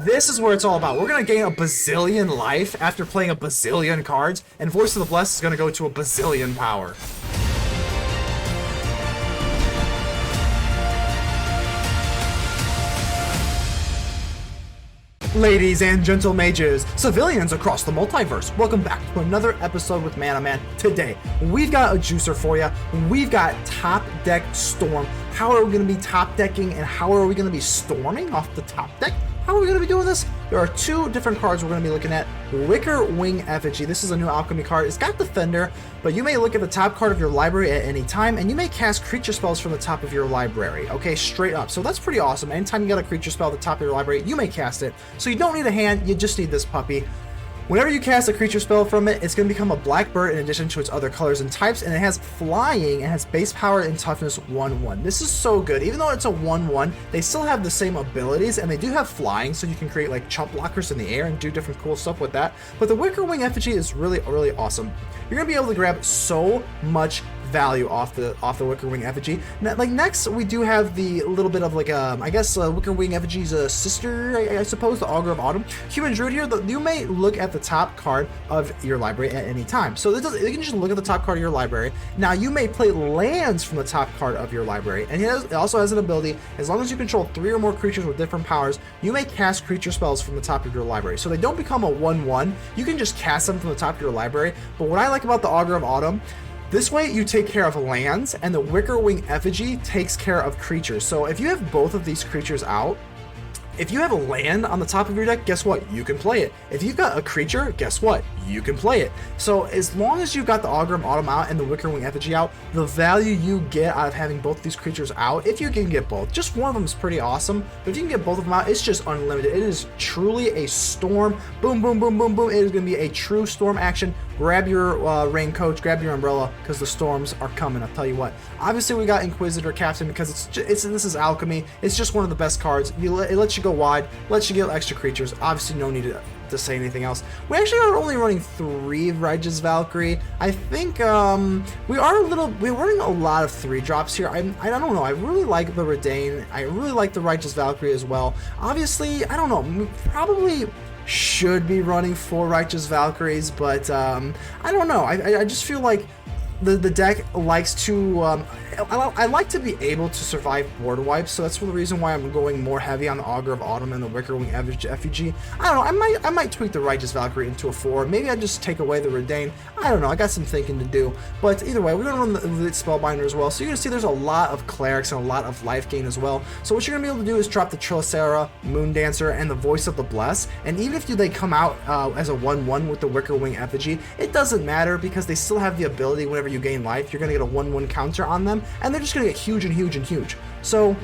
This is where it's all about. We're going to gain a bazillion life after playing a bazillion cards, and Voice of the Blessed is going to go to a bazillion power. Ladies and gentle mages, civilians across the multiverse, welcome back to another episode with ManaMan. Today, we've got a juicer for you. We've got top deck Storm. How are we going to be top decking, and how are we going to be storming off the top deck? How are we going to be doing this? There are two different cards we're going to be looking at. Wickerwing Effigy. This is a new Alchemy card. It's got Defender, but you may look at the top card of your library at any time, and you may cast creature spells from the top of your library. Okay, straight up. So that's pretty awesome. Anytime you got a creature spell at the top of your library, you may cast it. So you don't need a hand, you just need this puppy. Whenever you cast a creature spell from it, it's going to become a black bird in addition to its other colors and types, and it has flying and has base power and toughness 1/1. This is so good. Even though it's a 1/1, they still have the same abilities, and they do have flying, so you can create like chump blockers in the air and do different cool stuff with that. But the Wickerwing Effigy is really awesome. You're going to be able to grab so much value off the Wickerwing Effigy. Now, like next, we do have the little bit of like I guess Wickerwing Effigy's sister, I suppose, the Augur of Autumn. Human Druid here. You may look at the top card of your library at any time. So you can just look at the top card of your library. Now you may play lands from the top card of your library, and it also has an ability. As long as you control 3 or more creatures with different powers, you may cast creature spells from the top of your library. So they don't become a 1/1. You can just cast them from the top of your library. But what I like about the Augur of Autumn, this way you take care of lands, and the Wickerwing Effigy takes care of creatures. So if you have both of these creatures out, if you have a land on the top of your deck, guess what? You can play it. If you've got a creature, guess what? You can play it. So as long as you've got the Augur of Autumn out and the Wickerwing Effigy out, the value you get out of having both these creatures out, if you can get both, just one of them is pretty awesome, but if you can get both of them out, it's just unlimited. It is truly a storm. Boom, boom, boom, boom, boom. It is going to be a true storm action. Grab your raincoat, grab your umbrella, because the storms are coming. I'll tell you what. Obviously, we got Inquisitor Captain because this is Alchemy. It's just one of the best cards. It lets you go wide, lets you get extra creatures. Obviously, no need to say anything else. We actually are only running 3 Righteous Valkyrie. I think we're running a lot of 3-drops here. I don't know. I really like the Reidane. I really like the Righteous Valkyrie as well. Obviously, I don't know. Probably should be running 4 Righteous Valkyries, but I don't know. I just feel like the deck likes to I like to be able to survive board wipes, so that's the reason why I'm going more heavy on the Augur of Autumn and the Wickerwing Effigy. I don't know, I might tweak the Righteous Valkyrie into a 4. Maybe I just take away the Reidane. I don't know, I got some thinking to do. But either way, we're going to run the Elite Spellbinder as well, so you're going to see there's a lot of clerics and a lot of life gain as well. So what you're going to be able to do is drop the Trelasarra, Moondancer, and the Voice of the Blessed, and even if they come out as a 1/1 with the Wickerwing Effigy, it doesn't matter because they still have the ability whenever you gain life, you're going to get a 1/1 counter on them, and they're just going to get huge and huge and huge. So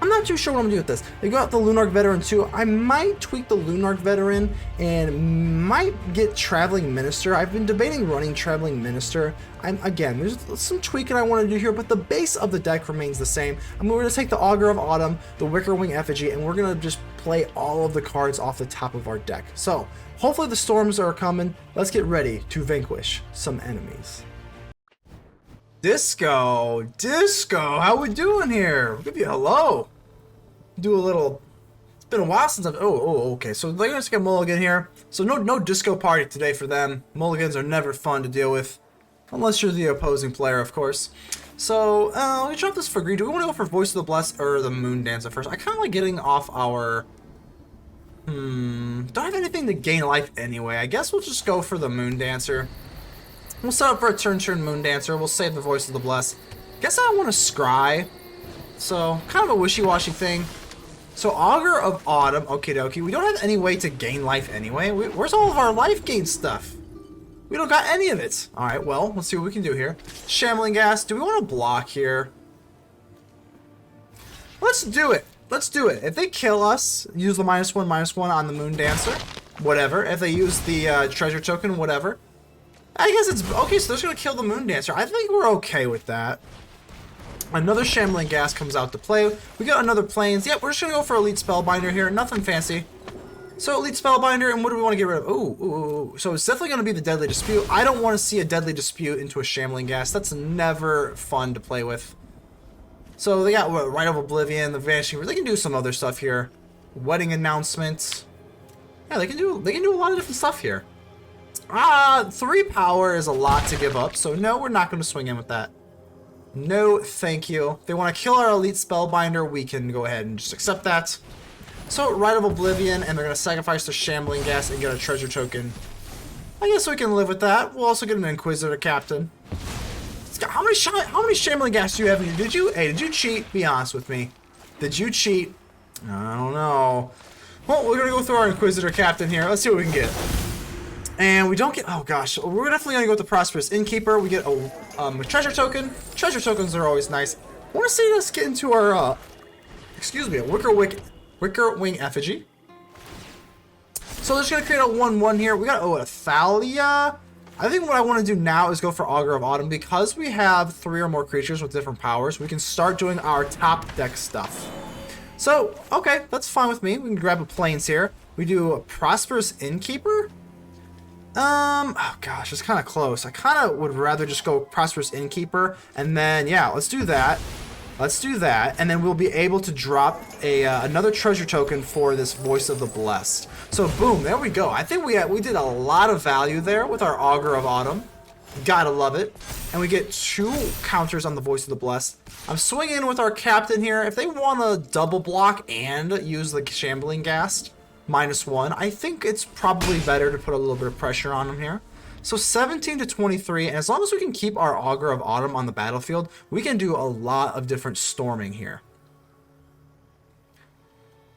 I'm not too sure what I'm going to do with this. They got the Lunarch Veteran too. I might tweak the Lunarch Veteran and might get Traveling Minister. I've been debating running Traveling Minister. Again, there's some tweaking I want to do here, but the base of the deck remains the same. We're going to take the Augur of Autumn, the Wickerwing Effigy, and we're going to just play all of the cards off the top of our deck. So hopefully the storms are coming. Let's get ready to vanquish some enemies. Disco, how we doing here? We'll give you a hello. Do a little. It's been a while since I've. Okay. So they're gonna take a mulligan here. So no disco party today for them. Mulligans are never fun to deal with, unless you're the opposing player, of course. So we drop this for green. Do we want to go for Voice of the Blessed or the Moondancer first? I kind of like getting off our. Don't have anything to gain life anyway. I guess we'll just go for the Moondancer. We'll set up for a turn Moondancer. We'll save the Voice of the Blessed. Guess I don't want to scry. So, kind of a wishy-washy thing. So, Augur of Autumn. Okie dokie. We don't have any way to gain life anyway. Where's all of our life gain stuff? We don't got any of it. Alright, well, let's see what we can do here. Shambling Gas. Do we want to block here? Let's do it. Let's do it. If they kill us, use the -1/-1 on the Moondancer. Whatever. If they use the treasure token, whatever. I guess it's okay, so they're just gonna kill the Moondancer. I think we're okay with that. Another Shambling Gas comes out to play. We got another Plains. Yep, we're just gonna go for Elite Spellbinder here. Nothing fancy. So Elite Spellbinder, and what do we want to get rid of? Ooh. So it's definitely gonna be the Deadly Dispute. I don't want to see a Deadly Dispute into a Shambling Gas. That's never fun to play with. So they got what, Rite of Oblivion, the Vanishing. They can do some other stuff here. Wedding announcement. Yeah, they can do a lot of different stuff here. 3 power is a lot to give up, so no, we're not going to swing in with that. No, thank you. If they want to kill our Elite Spellbinder, we can go ahead and just accept that. So, Rite of Oblivion, and they're going to sacrifice their Shambling Gas and get a treasure token. I guess we can live with that. We'll also get an Inquisitor Captain. How many Shambling Gas do you have? Did you cheat? Be honest with me. Did you cheat? I don't know. Well, we're going to go through our Inquisitor Captain here. Let's see what we can get. And we don't get... Oh, gosh. We're definitely going to go with the Prosperous Innkeeper. We get a treasure token. Treasure tokens are always nice. I want to see us get into our... excuse me, a Wickerwing Effigy. So they're just going to create a 1/1 here. We got a Thalia. I think what I want to do now is go for Augur of Autumn. Because we have 3 or more creatures with different powers, we can start doing our top deck stuff. So, okay, that's fine with me. We can grab a Plains here. We do a Prosperous Innkeeper. Oh gosh, it's kind of close. I kind of would rather just go Prosperous Innkeeper. And then, yeah, let's do that. Let's do that, and then we'll be able to drop another treasure token for this Voice of the Blessed. So boom, there we go. I think we did a lot of value there with our Augur of Autumn. Gotta love it. And we get 2 counters on the Voice of the Blessed. I'm swinging in with our Captain here. If they want to double block and use the Shambling Gas, -1, I think it's probably better to put a little bit of pressure on them here. So 17 to 23, and as long as we can keep our Augur of Autumn on the battlefield, we can do a lot of different storming here.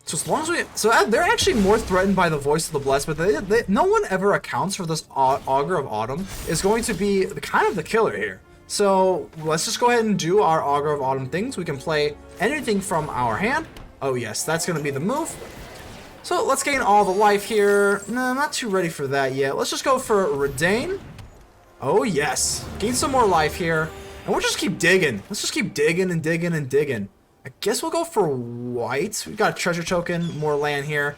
So as long as they're actually more threatened by the Voice of the Blessed, but no one ever accounts for this Augur of Autumn is going to be kind of the killer here. So let's just go ahead and do our Augur of Autumn things. We can play anything from our hand. Oh yes, that's going to be the move. So let's gain all the life here. No, I'm not too ready for that yet. Let's just go for Reidane. Oh yes, gain some more life here. And we'll just keep digging. Let's just keep digging and digging and digging. I guess we'll go for white. We've got a treasure token, more land here.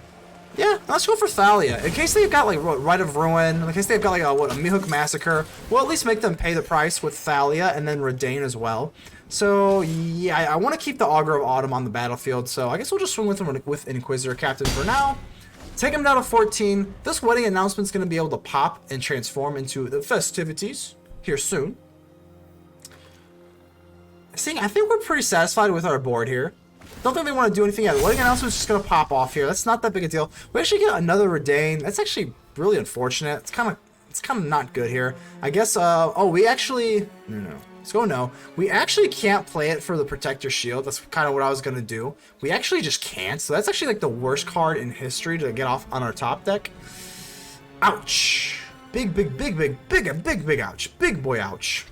Yeah, let's go for Thalia. In case they've got like Rite of Ruin, in case they've got like a Mihuk Massacre, we'll at least make them pay the price with Thalia and then Reidane as well. So yeah, I want to keep the Augur of Autumn on the battlefield, so I guess we'll just swing with him with Inquisitor Captain for now. Take him down to 14. This wedding announcement is going to be able to pop and transform into the festivities here soon. I think we're pretty satisfied with our board here. Don't think they want to do anything yet. The wedding announcement is just going to pop off here. That's not that big a deal. We actually get another Reidane. That's actually really unfortunate. It's kind of not good here. I guess, oh, we actually, no. Let's go no. We actually can't play it for the Protector Shield. That's kind of what I was going to do. We actually just can't. So that's actually like the worst card in history to get off on our top deck. Ouch. Big ouch. Big boy ouch.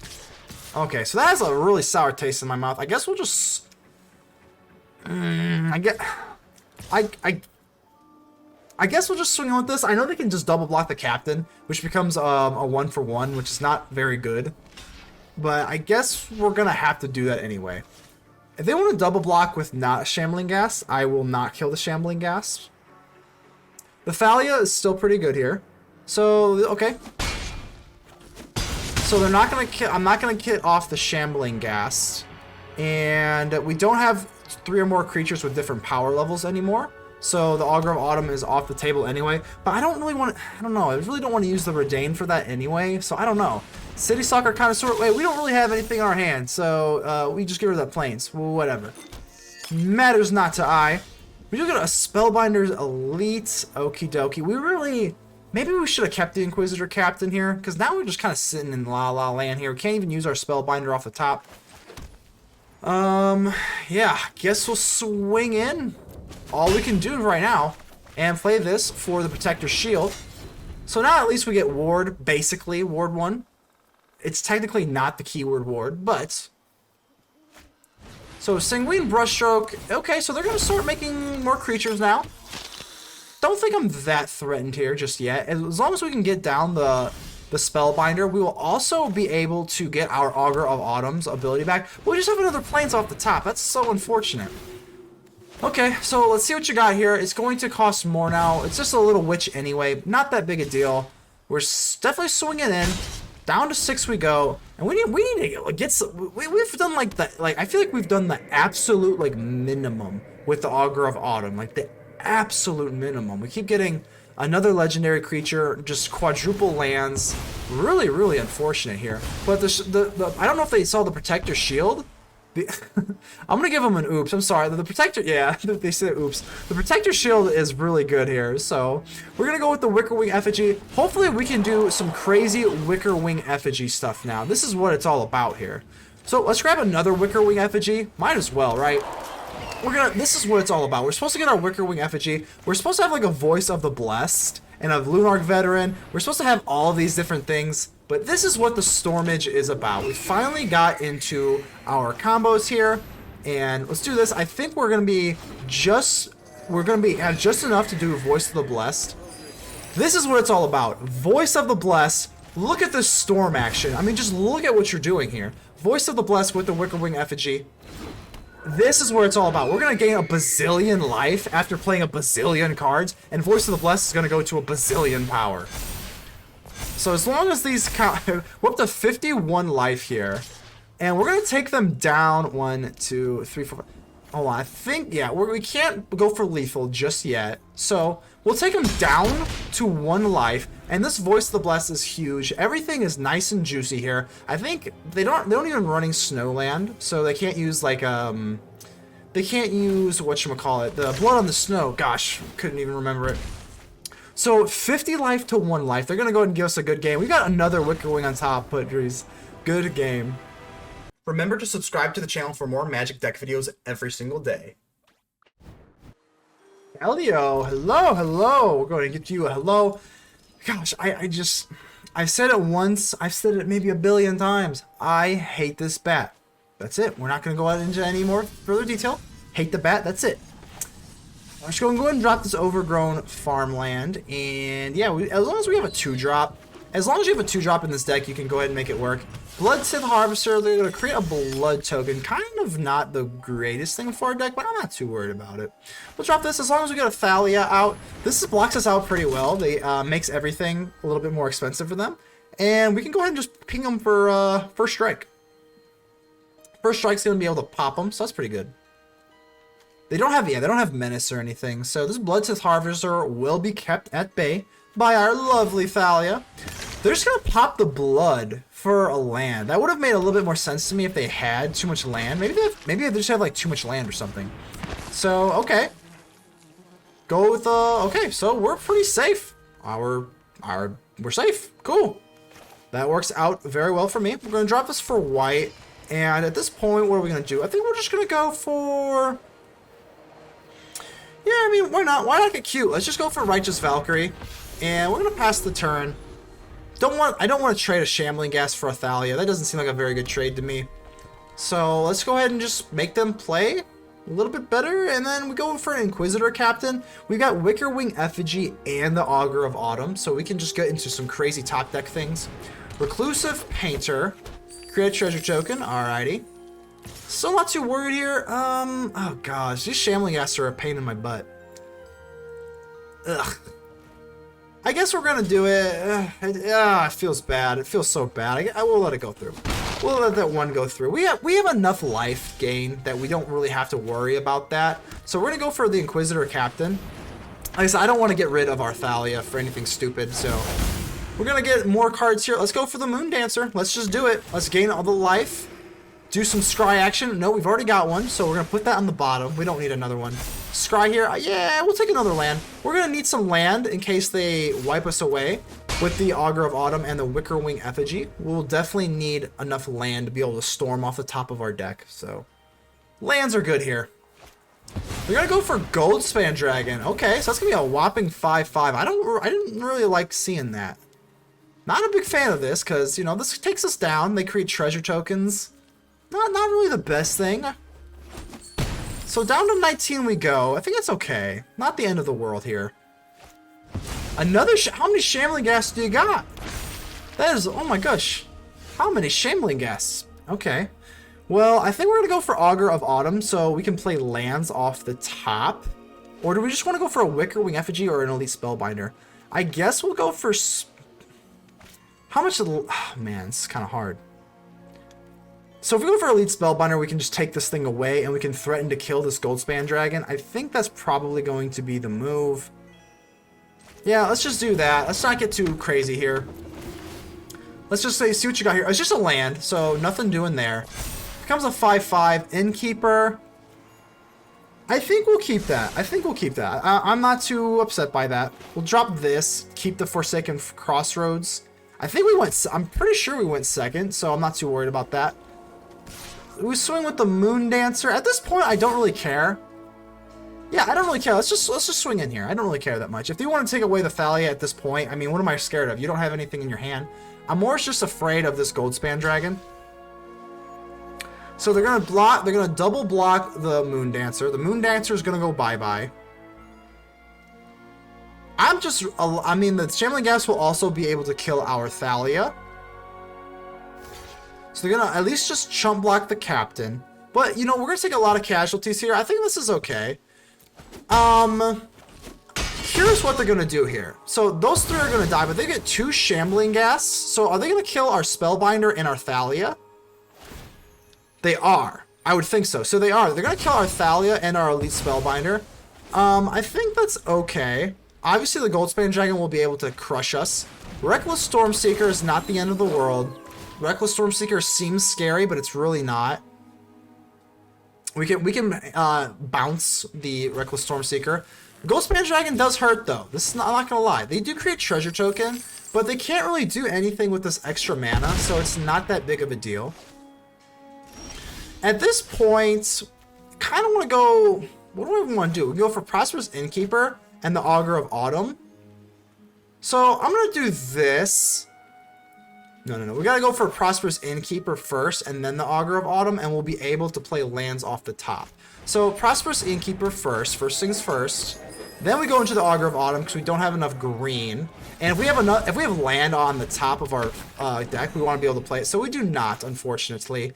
Okay, so that has a really sour taste in my mouth. I guess we'll just... I guess we'll just swing on with this. I know they can just double block the Captain, which becomes a 1-for-1, which is not very good. But I guess we're going to have to do that anyway. If they want to double block with not a Shambling Gas, I will not kill the Shambling Gas. The Thalia is still pretty good here. So, okay. So they're not going to I'm not going to get off the Shambling Gas. And we don't have 3 or more creatures with different power levels anymore. So the Augur of Autumn is off the table anyway. But I don't really want to, I don't know. I really don't want to use the Reidane for that anyway. So I don't know. City Soccer kind of sort of, wait, we don't really have anything in our hand. So we just get rid of that Plains. Whatever. Matters not to I. We do get a Spellbinder's Elite. Okie dokie. We really, maybe we should have kept the Inquisitor Captain here. Because now we're just kind of sitting in la la land here. We can't even use our Spellbinder off the top. Yeah, guess we'll swing in. All we can do right now and play this for the Protector Shield. So now at least we get Ward, basically, Ward 1. It's technically not the keyword Ward, but... So Sanguine Brushstroke, okay, so they're going to start making more creatures now. Don't think I'm that threatened here just yet. As long as we can get down the Spellbinder, we will also be able to get our Augur of Autumn's ability back. We just have another Plains off the top. That's so unfortunate. Okay, so let's see what you got here. It's going to cost more now. It's just a little witch anyway. Not that big a deal. We're definitely swinging in. Down to 6 we go. And we need to get some... We've done like the... Like, I feel like we've done the absolute, like, minimum with the Augur of Autumn. Like, the absolute minimum. We keep getting another legendary creature, just quadruple lands. Really, really unfortunate here. But I don't know if they saw the Protector Shield. I'm gonna give them an oops. I'm sorry. The Protector, yeah, they said oops. The Protector Shield is really good here. So we're gonna go with the Wickerwing Effigy. Hopefully we can do some crazy Wickerwing Effigy stuff now. This is what it's all about here. So let's grab another Wickerwing Effigy. Might as well, right? This is what it's all about. We're supposed to get our Wickerwing Effigy. We're supposed to have like a Voice of the Blessed and a Lunarch Veteran. We're supposed to have all these different things, but this is what the Stormage is about. We finally got into our combos here, and let's do this. I think we're gonna have just enough to do Voice of the Blessed. This is what it's all about. Voice of the Blessed. Look at this storm action. I mean, just look at what you're doing here. Voice of the Blessed with the Wickerwing Effigy. This is what it's all about. We're going to gain a bazillion life after playing a bazillion cards, and Voice of the Blessed is going to go to a bazillion power. So as long as these count, we're up to 51 life here, and we're going to take them down 1, 2, 3, 4, 5. Hold on, I think, yeah, we can't go for lethal just yet. So we'll take them down to 1 life, and this Voice of the Blessed is huge. Everything is nice and juicy here. I think they don't even running Snowland, so they can't use like they can't use whatchamacallit, the Blood on the Snow. Gosh, couldn't even remember it. So 50 life to 1 life. They're gonna go ahead and give us a good game. We got another Wickerwing on top, Pudries. Good game. Remember to subscribe to the channel for more Magic deck videos every single day. Elio, hello, hello. We're going to get you a hello. Gosh, I've said it once. I've said it maybe a billion times. I hate this bat. That's it. We're not going to go out into any more further detail. Hate the bat. That's it. I'm just going to go ahead and drop this Overgrown Farmland. And yeah, as long as we have a 2-drop, as long as you have a 2-drop in this deck, you can go ahead and make it work. Bloodsith Harvester, they're going to create a blood token. Kind of not the greatest thing for our deck, but I'm not too worried about it. We'll drop this as long as we get a Thalia out. This blocks us out pretty well. They makes everything a little bit more expensive for them. And we can go ahead and just ping them for First Strike. First Strike's going to be able to pop them, so that's pretty good. They don't have Menace or anything, so this Bloodsith Harvester will be kept at bay by our lovely Thalia. They're just going to pop the blood for a land. That would have made a little bit more sense to me if they had too much land. Maybe they just have like too much land or something. So, okay. Go with, okay, so we're pretty safe. We're safe. Cool. That works out very well for me. We're going to drop this for white. And at this point, what are we going to do? I think we're just going to go for... Yeah, I mean, why not? Why not get cute? Let's just go for Righteous Valkyrie. And we're going to pass the turn. I don't want to trade a Shambling Gas for a Thalia. That doesn't seem like a very good trade to me. So let's go ahead and just make them play a little bit better. And then we go for an Inquisitor Captain. We got Wickerwing Effigy and the Augur of Autumn. So we can just get into some crazy top deck things. Reclusive Painter. Create a treasure token. Alrighty. Still not too worried here. Oh gosh. These Shambling Gas are a pain in my butt. Ugh. I guess we're gonna do it. It feels bad. It feels so bad. I will let it go through. We'll let that one go through. We have enough life gain that we don't really have to worry about that. So we're gonna go for the Inquisitor Captain. Like I said, I don't want to get rid of our Thalia for anything stupid. So we're gonna get more cards here. Let's go for the Moon Dancer. Let's just do it. Let's gain all the life. Do some scry action. No, we've already got one, so we're gonna put that on the bottom. We don't need another one. Scry here. Yeah, we'll take another land. We're gonna need some land in case they wipe us away with the Augur of Autumn and the Wickerwing Effigy. We'll definitely need enough land to be able to storm off the top of our deck. So lands are good here. We're gonna go for Goldspan Dragon. Okay, so that's gonna be a whopping 5/5. I didn't really like seeing that. Not a big fan of this because you know this takes us down. They create treasure tokens. Not really the best thing. So down to 19 we go. I think it's okay. Not the end of the world here. Another how many Shambling Gas do you got? That is, oh my gosh. How many Shambling Gas? Okay. Well, I think we're going to go for Augur of Autumn so we can play lands off the top. Or do we just want to go for a Wickerwing Effigy or an Elite Spellbinder? I guess we'll go for... How much... Oh man, this is kind of hard. So if we go for Elite Spellbinder, we can just take this thing away and we can threaten to kill this Goldspan Dragon. I think that's probably going to be the move. Yeah, let's just do that. Let's not get too crazy here. Let's just say, see what you got here. It's just a land, so nothing doing there. Becomes a 5/5 Innkeeper. I think we'll keep that. I think we'll keep that. I'm not too upset by that. We'll drop this, keep the Forsaken Crossroads. I think we went, I'm pretty sure we went second, so I'm not too worried about that. We swing with the Moon Dancer. At this point, I don't really care. Yeah, I don't really care. Let's just swing in here. I don't really care that much. If they want to take away the Thalia at this point, I mean, what am I scared of? You don't have anything in your hand. I'm more just afraid of this Goldspan Dragon. So they're gonna block. They're gonna double block the Moon Dancer. The Moon Dancer is gonna go bye-bye. I mean, the Shambling Gas will also be able to kill our Thalia. So they're gonna at least just chump block the Captain. But you know, we're gonna take a lot of casualties here. I think this is okay. Here's what they're gonna do here. So those three are gonna die, but they get 2 Shambling Gas. So are they gonna kill our Spellbinder and our Thalia? They are. I would think so. So they are. They're gonna kill our Thalia and our Elite Spellbinder. I think that's okay. Obviously, the Goldspan Dragon will be able to crush us. Reckless Stormseeker is not the end of the world. Reckless Stormseeker seems scary, but it's really not. We can bounce the Reckless Stormseeker. Goldspan Dragon does hurt though. This is not, I'm not gonna lie. They do create treasure token, but they can't really do anything with this extra mana, so it's not that big of a deal. At this point, kind of want to go. What do I even want to do? We go for Prosperous Innkeeper and the Augur of Autumn. So I'm gonna do this. No. We gotta go for Prosperous Innkeeper first and then the Augur of Autumn, and we'll be able to play lands off the top. So Prosperous Innkeeper first things first. Then we go into the Augur of Autumn because we don't have enough green. And if we have land on the top of our deck, we want to be able to play it. So we do not, unfortunately.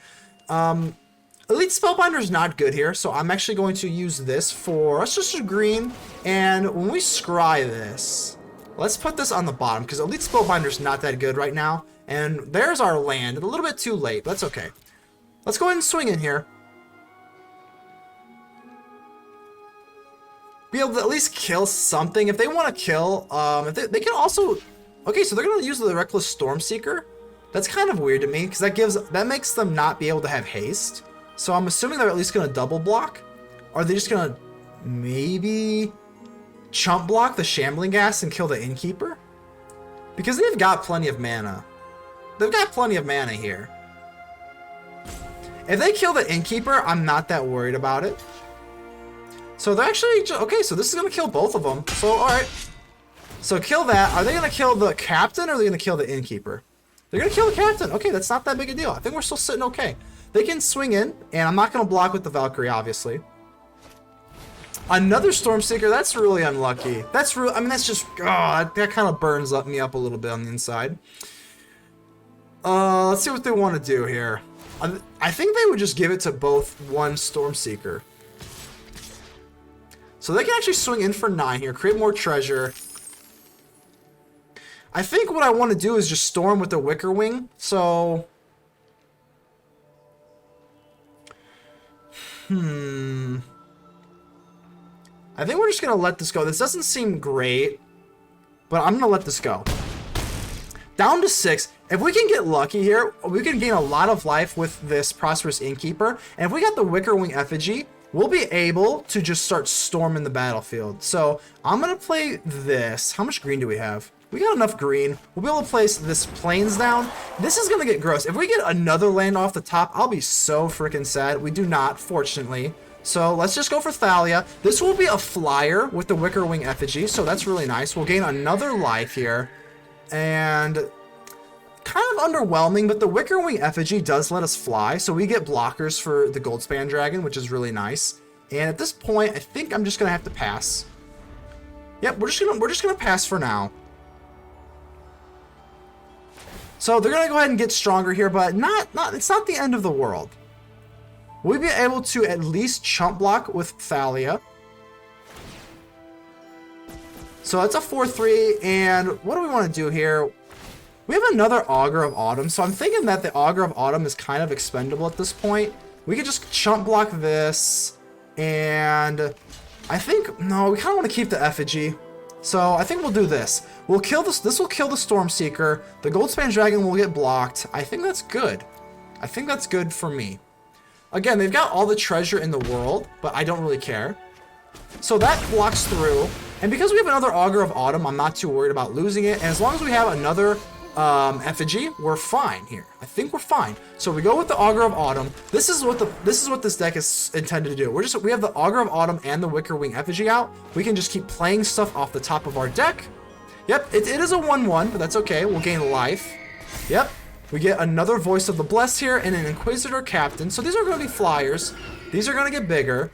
Elite Spellbinder is not good here, so I'm actually going to use this for, let's just do green. And when we scry this, let's put this on the bottom because Elite Spellbinder is not that good right now. And there's our land. A little bit too late, but that's okay. Let's go ahead and swing in here. Be able to at least kill something. If they want to kill, they can also... Okay, so they're going to use the Reckless Stormseeker. That's kind of weird to me, because that makes them not be able to have haste. So I'm assuming they're at least going to double block. Or are they just going to maybe chump block the Shambling Gas and kill the Innkeeper? Because they've got plenty of mana. They've got plenty of mana here. If they kill the Innkeeper, I'm not that worried about it. So they're actually... Okay, so this is going to kill both of them. So, alright. So kill that. Are they going to kill the Captain or are they going to kill the Innkeeper? They're going to kill the Captain. Okay, that's not that big a deal. I think we're still sitting okay. They can swing in, and I'm not going to block with the Valkyrie, obviously. Another Stormseeker. That's really unlucky. That's real. I mean, that's just... Oh, that kind of burns me up a little bit on the inside. Let's see what they want to do here. I think they would just give it to both one Stormseeker. So they can actually swing in for 9 here, create more treasure. I think what I want to do is just storm with the Wickerwing. So... I think we're just going to let this go. This doesn't seem great, but I'm going to let this go. Down to 6. If we can get lucky here, we can gain a lot of life with this Prosperous Innkeeper. And if we got the Wickerwing Effigy, we'll be able to just start storming the battlefield. So I'm going to play this. How much green do we have? We got enough green. We'll be able to place this Plains down. This is going to get gross. If we get another land off the top, I'll be so freaking sad. We do not, fortunately. So let's just go for Thalia. This will be a flyer with the Wickerwing Effigy, so that's really nice. We'll gain another life here. And kind of underwhelming, but the Wickerwing Effigy does let us fly, so we get blockers for the Goldspan Dragon, which is really nice. And at this point, I think I'm just going to have to pass. Yep, we're just gonna pass for now. So they're gonna go ahead and get stronger here, but it's not the end of the world. We'll be able to at least chump block with Thalia. So that's a 4-3, and what do we want to do here? We have another Augur of Autumn, so I'm thinking that the Augur of Autumn is kind of expendable at this point. We could just chump block this, and I think, no, we kind of want to keep the Effigy. So I think we'll do this. We'll kill this. This will kill the Stormseeker. The Goldspan Dragon will get blocked. I think that's good. I think that's good for me. Again, they've got all the treasure in the world, but I don't really care. So that blocks through. And because we have another Augur of Autumn, I'm not too worried about losing it. And as long as we have another Effigy, we're fine here. I think we're fine. So we go with the Augur of Autumn. This is what this deck is intended to do. We have the Augur of Autumn and the Wickerwing Effigy out. We can just keep playing stuff off the top of our deck. Yep, it is a 1/1, but that's okay. We'll gain life. Yep, we get another Voice of the Blessed here and an Inquisitor Captain. So these are going to be flyers. These are going to get bigger.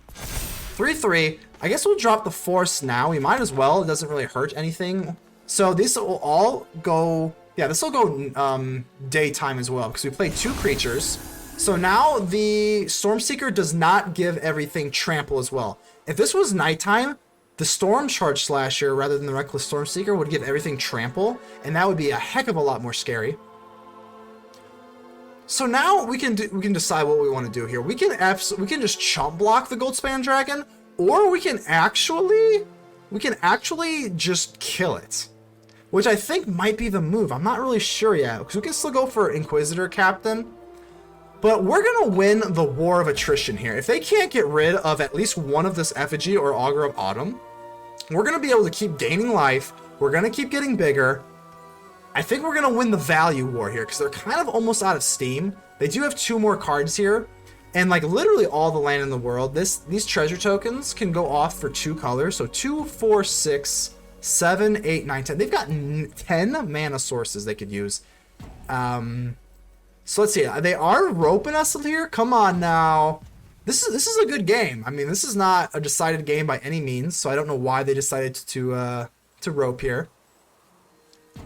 3/3. I guess we'll drop the Force now. We might as well. It doesn't really hurt anything. So these will all go, yeah, this will go daytime as well because we played 2 creatures. So now the Stormseeker does not give everything trample as well. If this was nighttime, the Storm Charge Slasher rather than the Reckless Stormseeker would give everything trample, and that would be a heck of a lot more scary. So now we can decide what we want to do here. We can just chump block the Goldspan Dragon, or we can actually just kill it. Which I think might be the move. I'm not really sure yet, because we can still go for Inquisitor Captain. But we're going to win the War of Attrition here. If they can't get rid of at least one of this Effigy or Augur of Autumn, we're going to be able to keep gaining life. We're going to keep getting bigger. I think we're going to win the value war here, because they're kind of almost out of steam. They do have 2 more cards here. And like literally all the land in the world, these treasure tokens can go off for 2 colors. So 2, 4, 6... 7, 8, 9, 10. They've got 10 mana sources they could use. So let's see. They are roping us here. Come on now. This is a good game. I mean, this is not a decided game by any means. So I don't know why they decided to rope here.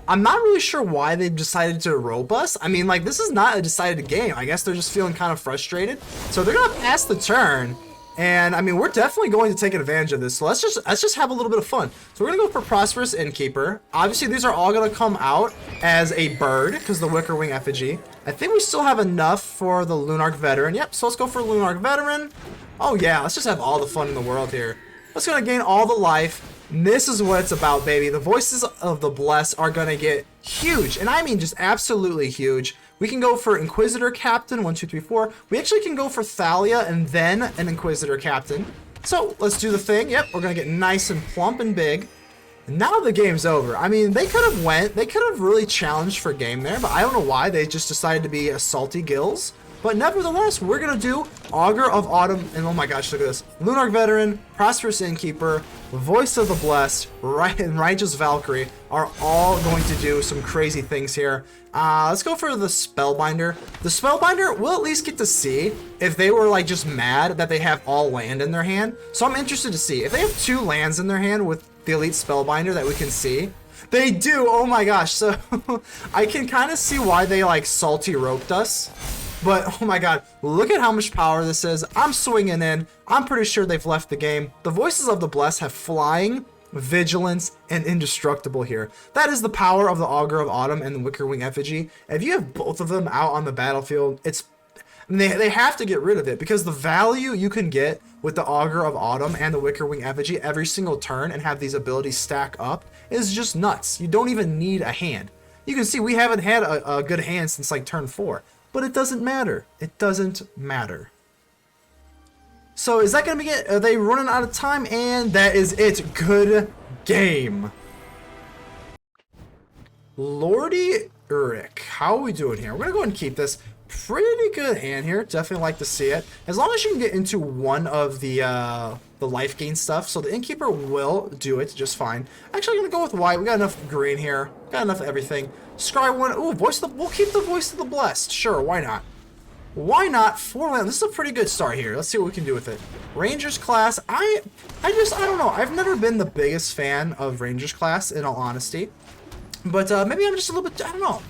I'm not really sure why they decided to rope us. I mean, like, this is not a decided game. I guess they're just feeling kind of frustrated. So they're gonna pass the turn. And I mean, we're definitely going to take advantage of this. So let's just have a little bit of fun. So we're gonna go for Prosperous Innkeeper. Obviously, these are all gonna come out as a bird because the Wickerwing Effigy. I think we still have enough for the Lunarch Veteran. Yep. So let's go for Lunarch Veteran. Oh yeah, let's just have all the fun in the world here. Let's gonna gain all the life. And this is what it's about, baby. The Voices of the Blessed are gonna get huge, and I mean just absolutely huge. We can go for Inquisitor Captain, 1, 2, 3, 4. We actually can go for Thalia and then an Inquisitor Captain. So let's do the thing. Yep, we're gonna get nice and plump and big. And now the game's over. I mean, they could have really challenged for game there, but I don't know why they just decided to be a salty gills. But nevertheless, we're gonna do Augur of Autumn, and oh my gosh, look at this. Lunarch Veteran, Prosperous Innkeeper, Voice of the Blessed, and Righteous Valkyrie are all going to do some crazy things here. Let's go for the Spellbinder. The Spellbinder, we'll at least get to see if they were like just mad that they have all land in their hand. So I'm interested to see. If they have 2 lands in their hand with the Elite Spellbinder that we can see, they do, oh my gosh. So I can kind of see why they like salty roped us. But, oh my god, look at how much power this is. I'm swinging in. I'm pretty sure they've left the game. The Voices of the Blessed have flying, vigilance, and indestructible here. That is the power of the Augur of Autumn and the Wickerwing Effigy. If you have both of them out on the battlefield, they have to get rid of it, because the value you can get with the Augur of Autumn and the Wickerwing Effigy every single turn and have these abilities stack up is just nuts. You don't even need a hand. You can see we haven't had a good hand since like turn 4. But it doesn't matter. It doesn't matter. So is that going to be it? Are they running out of time? And that is it. Good game. Lordy Uruk. How are we doing here? We're going to go ahead and keep this. Pretty good hand here. Definitely like to see it. As long as you can get into one of the life gain stuff. So the Innkeeper will do it just fine. Actually, I'm going to go with white. We got enough green here. Got enough of everything. Scry 1. Ooh, we'll keep the Voice of the Blessed. Sure, why not? Why not? 4 land. This is a pretty good start here. Let's see what we can do with it. Rangers class. I don't know. I've never been the biggest fan of Rangers class, in all honesty. But maybe I'm just a little bit, I don't know.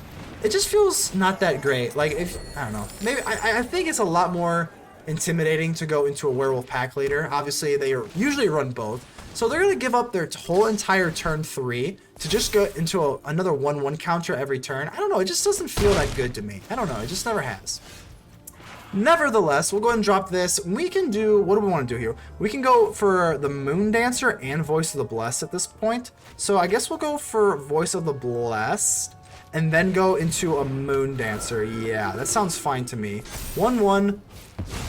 It just feels not that great. Like, I don't know. Maybe, I think it's a lot more intimidating to go into a Werewolf pack leader. Obviously, they usually run both. So they're going to give up their whole entire turn 3 to just go into another 1/1 counter every turn. I don't know, it just doesn't feel that good to me. I don't know, it just never has. Nevertheless, we'll go ahead and drop this. We can do, what do we want to do here? We can go for the Moon Dancer and Voice of the Blessed at this point. So I guess we'll go for Voice of the Blessed and then go into a Moon Dancer. Yeah, that sounds fine to me. 1/1,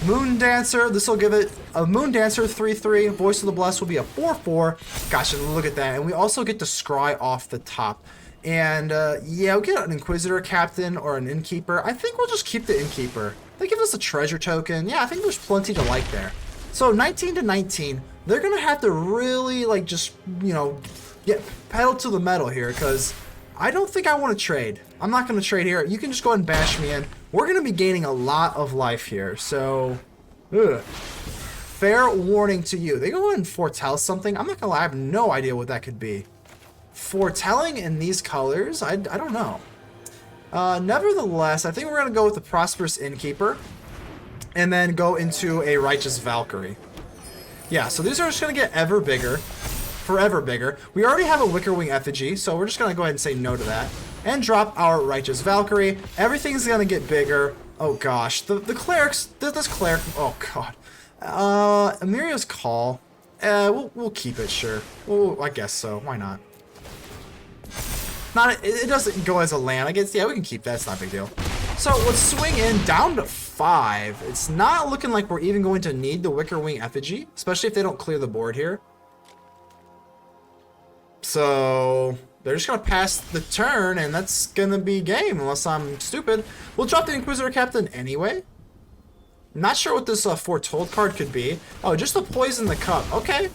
Moon Dancer. This will give it a Moon Dancer 3/3. Voice of the Blessed will be a 4/4. Gosh, look at that. And we also get to scry off the top. And yeah, we'll get an Inquisitor Captain or an Innkeeper. I think we'll just keep the Innkeeper. They give us a treasure token. Yeah, I think there's plenty to like there. So 19 to 19, they're going to have to really, like, just, you know, get pedal to the metal here, because I don't think I want to trade. I'm not going to trade here. You can just go ahead and bash me in. We're going to be gaining a lot of life here, so fair warning to you. They go ahead and foretell something. I'm not going to lie, I have no idea what that could be. Foretelling in these colors? I don't know. Nevertheless, I think we're going to go with the Prosperous Innkeeper and then go into a Righteous Valkyrie. Yeah, so these are just going to get ever bigger, forever bigger. We already have a Wickerwing Effigy, so we're just going to go ahead and say no to that. And drop our Righteous Valkyrie. Everything's going to get bigger. Oh gosh, the clerics, this cleric, oh god. Emeria's Call. We'll keep it, sure. Well, I guess so, why not? It doesn't go as a land. I guess, yeah, we can keep that. It's not a big deal. So let's swing in down to 5. It's not looking like we're even going to need the Wickerwing Effigy, especially if they don't clear the board here. So they're just going to pass the turn, and that's going to be game, unless I'm stupid. We'll drop the Inquisitor Captain anyway. Not sure what this Foretold card could be. Oh, just to poison the cup. Okay.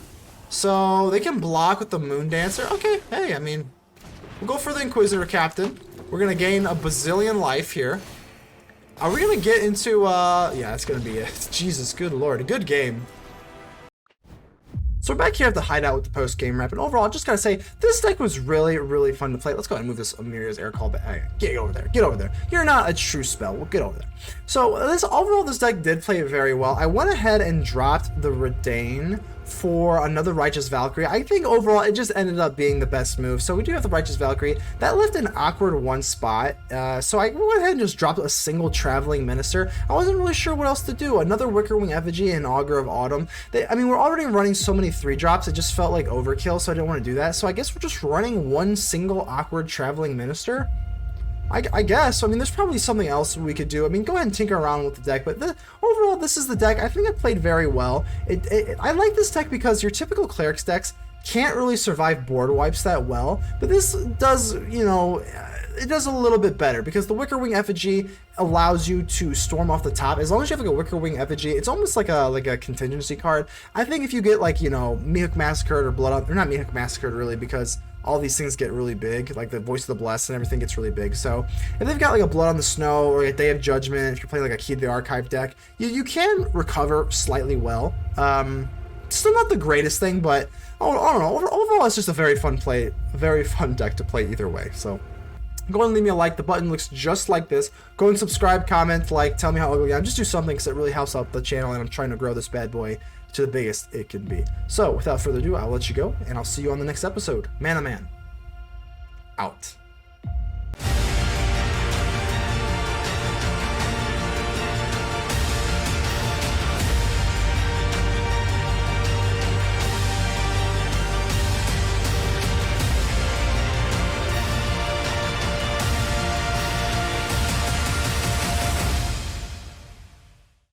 So they can block with the Moon Dancer. Okay, hey, I mean, we'll go for the Inquisitor Captain. We're going to gain a bazillion life here. Are we going to get into, yeah, that's going to be it. Jesus, good lord. A good game. So we're back here at the hideout with the post-game wrap, and overall, I just gotta say, this deck was really, really fun to play. Let's go ahead and move this Emeria's Air Call back. Get over there. Get over there. You're not a true spell. Well, get over there. So overall, this deck did play very well. I went ahead and dropped the Reidane for another Righteous Valkyrie. I think overall it just ended up being the best move. So we do have the Righteous Valkyrie. That left an awkward 1 spot. So I went ahead and just dropped a single Traveling Minister. I wasn't really sure what else to do. Another Wickerwing Effigy and Augur of Autumn. I mean, we're already running so many 3-drops. It just felt like overkill, so I didn't want to do that. So I guess we're just running one single awkward Traveling Minister. I guess. I mean, there's probably something else we could do. I mean, go ahead and tinker around with the deck, but overall, this is the deck. I think it played very well. I like this deck because your typical Clerics decks can't really survive board wipes that well, but this does, you know, it does a little bit better because the Wickerwing Effigy allows you to storm off the top. As long as you have like a Wickerwing Effigy, it's almost like a contingency card. I think if you get like, you know, Mythic Massacred or Blood on, or not Mythic Massacred really, because all these things get really big, like the Voice of the Blessed and everything gets really big. So if they've got like a Blood on the Snow or a Day of Judgment, if you're playing like a Key to the Archive deck, you can recover slightly well. Still not the greatest thing, but I don't know. Overall, it's just a very fun play, a very fun deck to play either way. So go ahead and leave me a like. The button looks just like this. Go and subscribe, comment, like, tell me how ugly I am. Just do something because it really helps out the channel, and I'm trying to grow this bad boy to the biggest it can be. So without further ado, I'll let you go, and I'll see you on the next episode. ManaMan out.